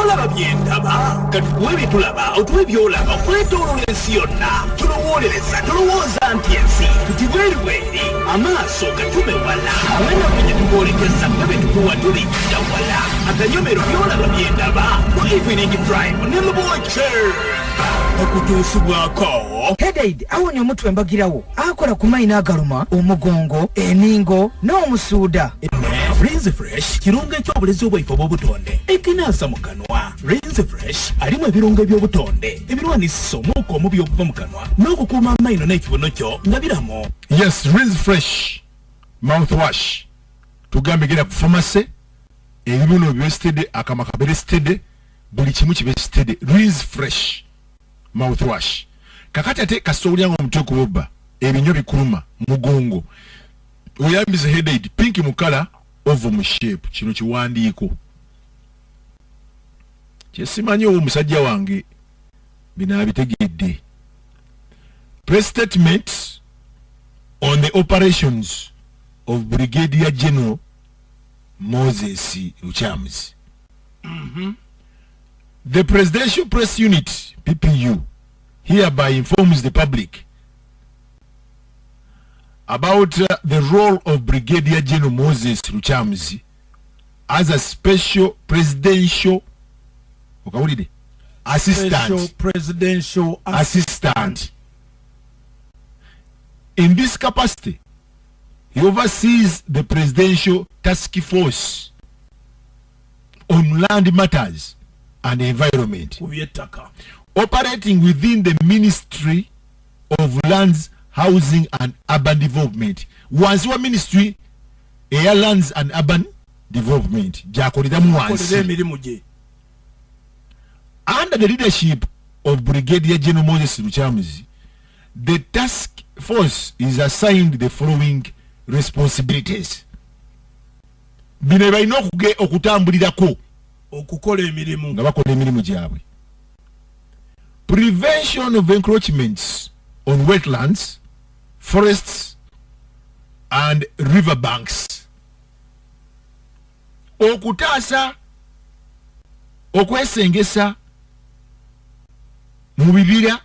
Byolaba Byendaba. Kati kuwe bitulaba, otuwe Byolaba, kwetoloola ensi yonna. Tulowolereza, tulowooza nti ensi. Tutiweeriweeri, amaaso gatume wala. Mwena kwenye tukoolekeza, bwe tukuwa tulijja wala. Akanyomero Byolaba Byendaba. Ku Evening Drive, ne Muboche. Okutuusibwako. Headaid awonya omutwe mbagirawo. Akola ku mayina agaluma, omugongo, eningo, n'omusuuda. Rinse Fresh kirungo eky'obulezi obwaife obw'obutonde ekinaasa mu kanwa. Rinse Fresh alimu ebirungo eby'obutonde ebirwanisa omwuka omubi okuva mu kanwa n'okukuuma amaino n'ekibuno kyo nga biramu. Yes, Rinse Fresh mouthwash tugambe gera ku pharmacy ebibuno byestede akama kabere stede buli kimu kibestede. Rinse Fresh mouthwash kakati ate kasowulya ng'omutwe kuboba ebinyo bikuluma mugongo oyambize headaid pink mu color oval shape kino kiwandiiko kyesimanyi omusajja wange binabitegedde. Press statement on the operations of Brigadier General Moses Luchamuzi. The Presidential Press Unit PPU hereby informs the public about the role of Brigadier General Moses Luchamuzi as a special presidential assistant. In this capacity, he oversees the Presidential Task Force on Land Matters and Environment, operating within the Ministry of Lands, Housing and Urban Development. Once your ministry air lands and urban development under the leadership of Brigadier General Moses Luchamuzi, the task force is assigned the following responsibilities. Bineba kuge okutambulirako okukola emirimu nga bakola emirimu gyabwe. Prevention of encroachments on wetlands, forests and riverbanks. Okutaasa okwesengesa mu bibira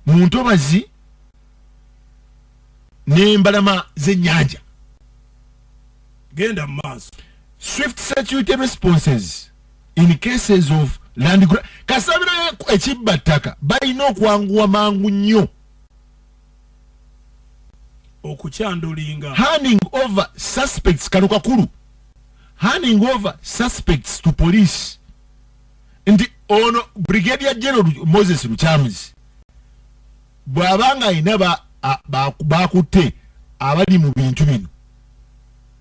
mu ntobazi n'embalama z'ennyanja. Genda maaso. Swift security responses in cases of land kasabira Ekibba Ttaka balina okwanguwa mangu nnyo okukyandulinga. Handing over suspects kano kakulu. Handing over suspects to police. Nti ono Brigadier General Moses Luchamuzi bw'abanga ina bakutte abali mu bintu bino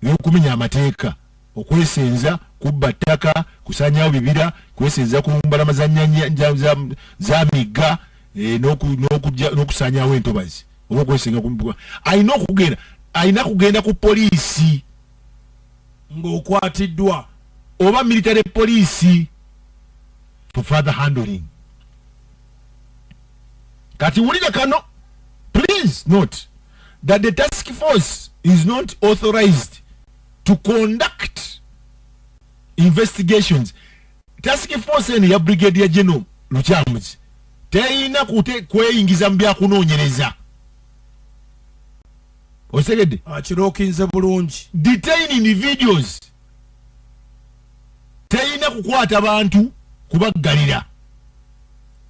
y'okumenya amateeka, okwesenza, kubba ttaka, kusanyawo bibira, kwesenza ku mbalama za migga, n'okusanyawo entobazi oba okwesenga ku ayina kugenda ku poliisi ng'okwatiddwa oba military police for further handling. Kati wulira kano, please note that the task force is not authorized to conduct investigations. Task force eni ya Brigadier General Luchamuzi teina kweyingiza mu byakunoonyereza. Osegedde akirokinze bulungi. Detain individuals teina kukwata bantu kubaggalira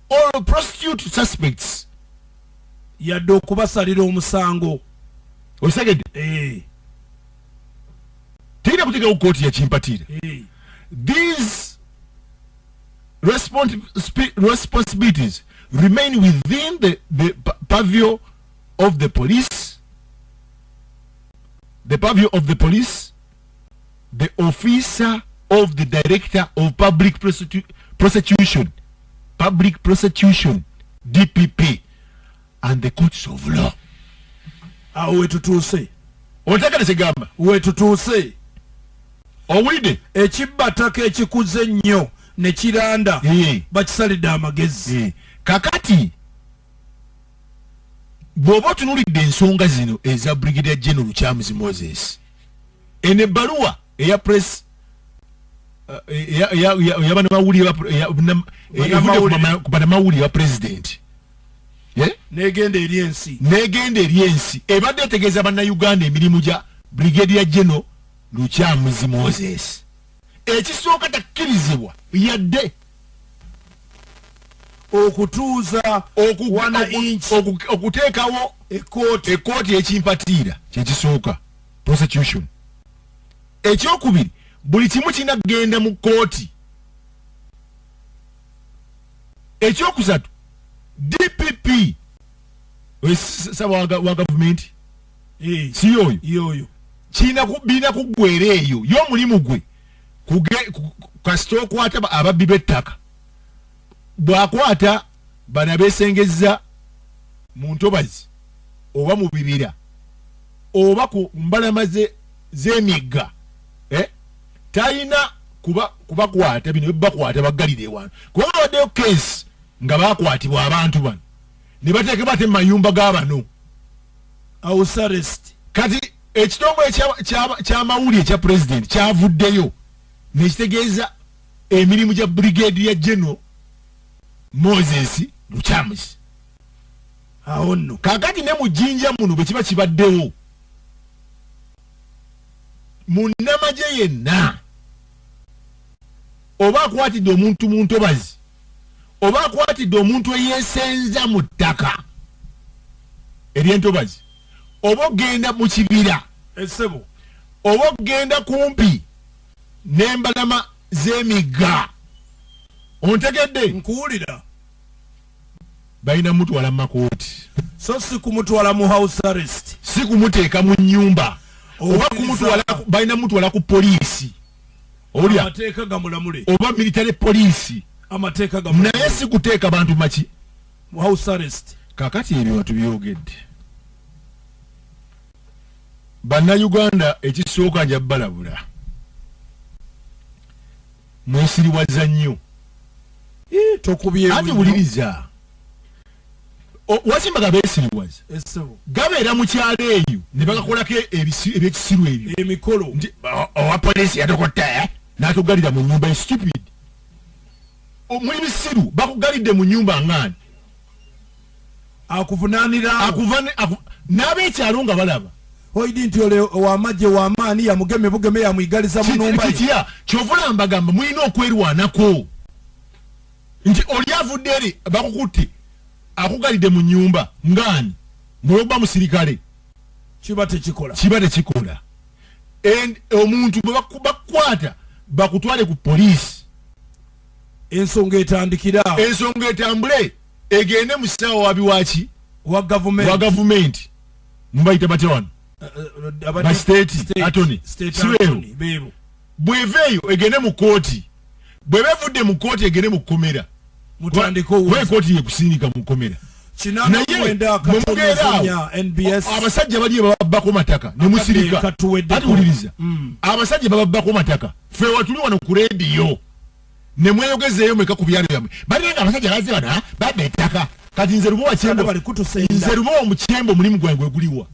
or prosecute suspects yadde okubasalira omusango. Osegedde teina kuteekawo kooti ya kimpatiira. These responsibilities remain within the purview of the police, the officer of the Director of Public Prosecution, DPP, and the courts of law. Awe tutuuse. Otaka segamba. We tutuuse. Owulidde Ekibba Ttaka ekikuze nnyo ne kiranda bakisalidde amagezi. Kakati bw'oba otunuulidde ensonga zino eza Brigadier General Luchamuzi Moses, eno ebbaluwa eya press yabana mawulire kubana mawulire wa president negenda eri ensi ebadde etegeeza bannayuganda emirimu gya brigadier general Lukyamuzi Moses ekisooka takkirizibwa yadde okutuuza okuteekawo ekooti ekimpatiira kyekisooka prosecution. Ekyokubiri buli kimu kinagenda mu kooti. Ekyokusatu DPP saba wa gavumenti si yoyo bina kugwera eyo y'omulimu gwe kasita okwata ababbi b'ettaka bw'akwata bana beesengezza mu ntobazi oba mu bibira oba ku mbalama z'emigga talina kubakwata bino bakwata baggalire wano kubanga waddeyo keesi nga bakwatibwa abantu bano ne bateekebwa ate mu mayumba g'abano house arrest. Kati ekitongole ky'amawulire ekya president kyavuddeyo nekitegeeza emirimu gya brigadier general Moses Lukyamuzi. Awo nno kakati ne mu jjinja muno bwe kiba kibaddewo munnamagye yenna oba akwatidde omuntu mu ntobazi oba akwatidde omuntu eyeesenza mu ttaka ery'entobazi oba ogenda mu kibira essebo oba ogenda kumpi n'embalama z'emigga ontegedde nkuwulira balina mutwala mu makooti so si kumutwala mu house arrest si kumuteeka mu nnyumba oba kumutwala balina mutwala ku poliisi olya amateeka gamulamule oba military poliisi amateeka gamulamule naye si kuteeka bantu maki mu house arrest. kakati ebyo batubyogedde bannayuganda ekisooka nja balabula mwesiriwaza nnyo tokubye ate wuliriza wasimbaga beesiriwaza essebo gabeera mu kyalo eyo ne bagakolako ebyekisiru ebyo emikolo nti owa poliisi yatokotta n'atugalira mu nnyumba stupid muli bisiru bakugalidde mu nnyumba ng'ani akuvunaanira n'ab'ekyalo nga balaba oidi nti ole owamagye w'amaani yamugeme bugeme yamwigaliza mu nnumba ye kitya kyovula mbagamba mulina okwerwanako nti oli avudde eri bakukutte akugalidde mu nnyumba ng'ani mulogba musirikale kiba tekikola omuntu bwe bakukwata bakutwale ku poliisi ensonga etambule egende mu ssaawa wabiwaki wa gavumenti mubayita batya wano ba state attorney sibeewo bweveeyo egende mu kooti bweba evudde mu kooti egende mu kkomera kooti yekusindika mu kkomera naye mwemugeeraawo abasajja bali bababbako mataka ne musirika ati wuliriza abasajja bababbako mataka ffe watuli wano ku leediyo ne mweyogezeeyo mweka ku byalo byammwe balinga abasajja baze bano babba ettaka kati nze lubowa mukyembo omulimu gwange gwe guliwa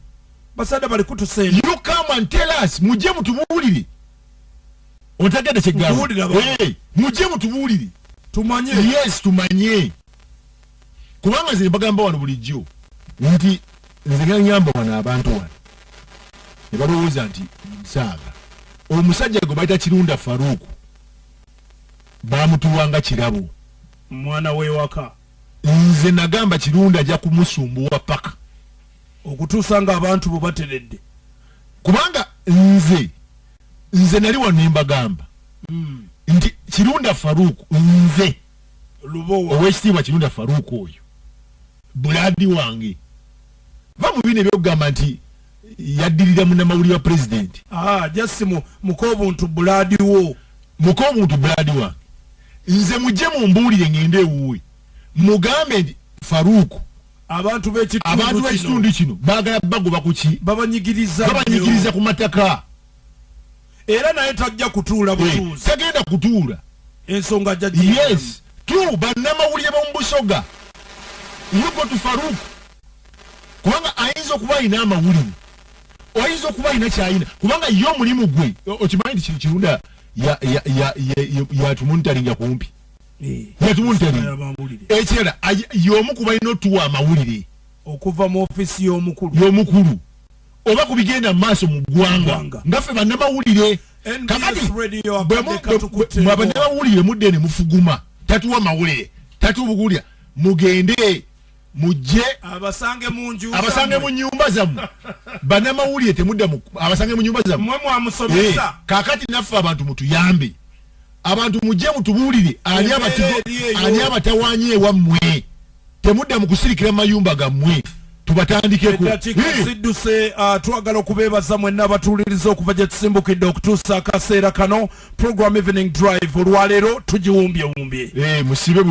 basada bali kutusenda you come and tell us mujje mutubuulire otegedde kyegamba mujje mutubuulire tumanye yes tumanye kubanga nze bagamba wano bulijjo nti nze nganyamba wano abantu wano ne balowooza nti nsaaga omusajja gwe bayita Kirunda Faruku bamutuwanga kirabo mwana wewaka nze nagamba Kirunda ajja kumusumbuwa paka okutuusa nga abantu bo bateredde kubanga nze nali wano nembagamba nti Kirunda Faruku nze owekitiibwa Kirunda Faruku oyo bulaadi wange va mu bino ebyokugamba nti yaddirira munnamawulire wa pulezidenti jasi mukobuntu bulaadi wo mukobuntu bulaadi wange nze mujje mumbuulire ngende ewuwe mugambe nti Faruku abantu b'ekitundu kino baagala bagoba ku ki babanyigiriza ku mataka era naye tajja kutuula butuuzi tagenda kutuula ensonga yes tu bannamawulire b'omu Busoga yuko tu Faruku kubanga ayinza okuba alina amawulire oyinza okuba alina kyayina kubanga ye omulimu gwe okimanyi nti Kirunda ya tumuntalinga kumpi ya tumuntalinga ekirala y'omu ku balina otuwa amawulire okuva mu ofisi y'omukulu oba kubigenda mu maaso mu ggwanga ngaffe bannamawulire kakati bannamawulire mudde ne mufuguma tatuwa mawulire tatubugulya mugende mujje abasange mu nyumba zammwe bannamawulire temudda abasange mu nyumba zammwe mwe mwamusomesa kakati naffe abantu mutuyambe abantu mujje mutubuulire ani abatawanye ewammwe temudda mu kusirikira mayumba gammwe tubatandikeko sidduse twagala okubeebaza mwenna abatuuliriza okuva gye tusimbukidde okutuusa akaseera kano program evening drive olwaleero tugiwumbye musibe